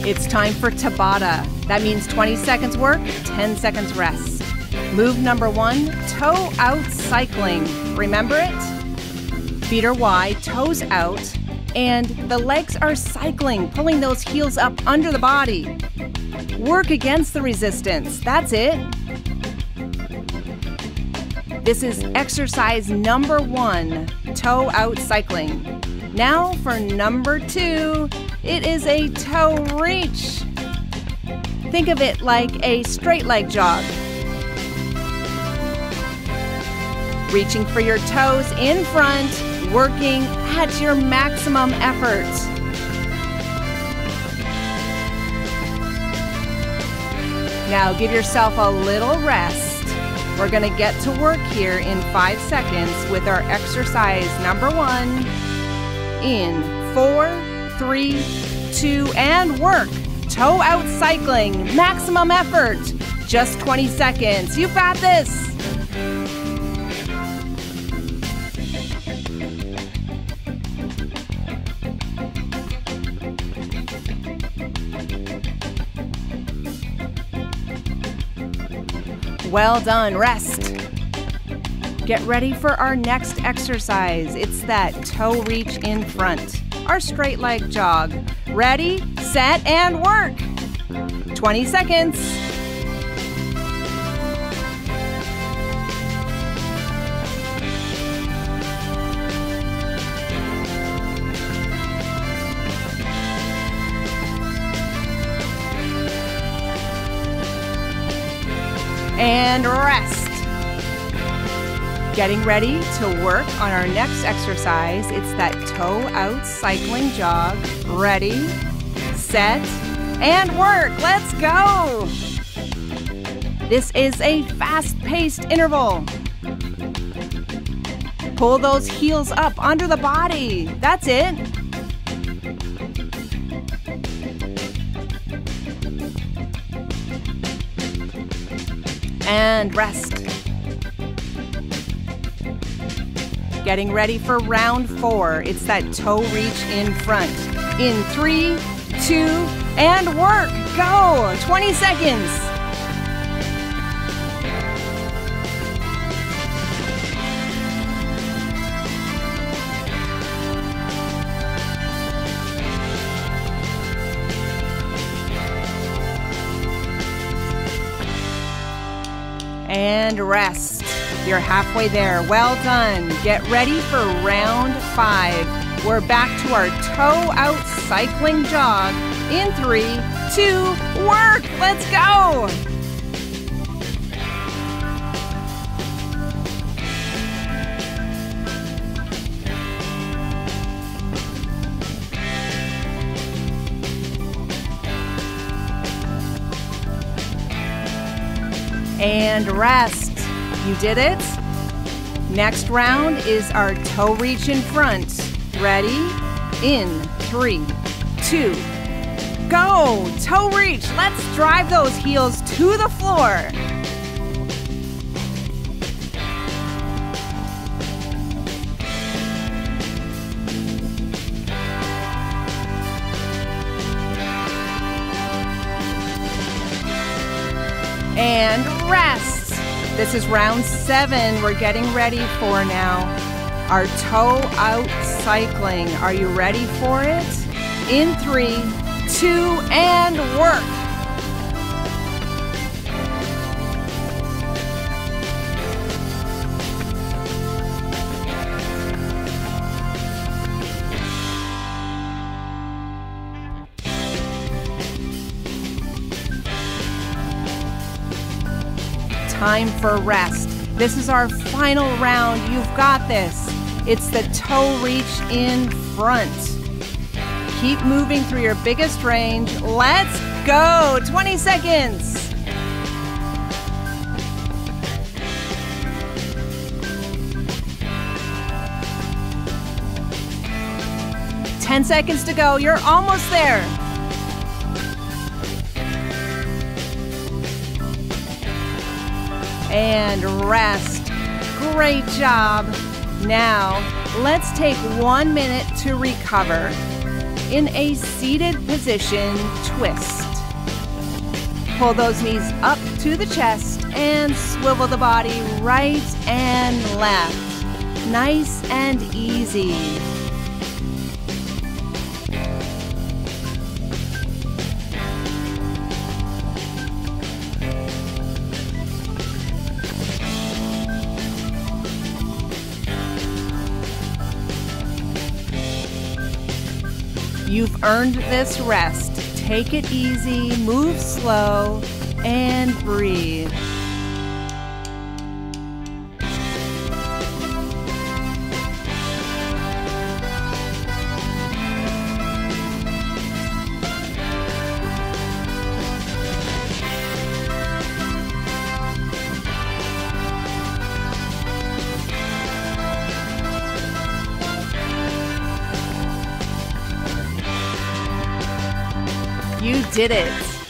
It's time for Tabata. That means 20 seconds work, 10 seconds rest. Move number 1, toe out cycling. Remember it? Feet are wide, toes out, and the legs are cycling, pulling those heels up under the body. Work against the resistance. That's it. This is exercise number 1, toe out cycling. Now for number 2, it is a toe reach. Think of it like a straight leg jog. Reaching for your toes in front, working at your maximum effort. Now give yourself a little rest. We're going to get to work here in 5 seconds with our exercise number 1 in 4, 3, 2, and work. Toe out cycling, maximum effort. Just 20 seconds. You've got this. Well done, rest. Get ready for our next exercise. It's that toe reach in front, our straight leg jog. Ready, set, and work. 20 seconds. And rest. Getting ready to work on our next exercise. It's that toe out cycling jog. Ready, set, and work. Let's go. This is a fast-paced interval. Pull those heels up under the body. That's it. And rest. Getting ready for round 4. It's that toe reach in front. In 3, 2, and work. Go. 20 seconds. And rest. You're halfway there. Well done. Get ready for round 5. We're back to our toe out cycling jog. In 3, 2, work. Let's go. And rest. You did it. Next round is our toe reach in front. Ready? In 3, 2, go. Toe reach. Let's drive those heels to the floor. And rest. This is round 7 we're getting ready for now. Our toe out cycling. Are you ready for it? In 3, 2, and work. Time for rest. This is our final round. You've got this. It's the toe reach in front. Keep moving through your biggest range. Let's go. 20 seconds. Ten seconds to go. You're almost there. And rest. Great job. Now, let's take 1 minute to recover. in a seated position twist. Pull those knees up to the chest and swivel the body right and left. Nice and easy. You've earned this rest. Take it easy, move slow, and breathe. You did it!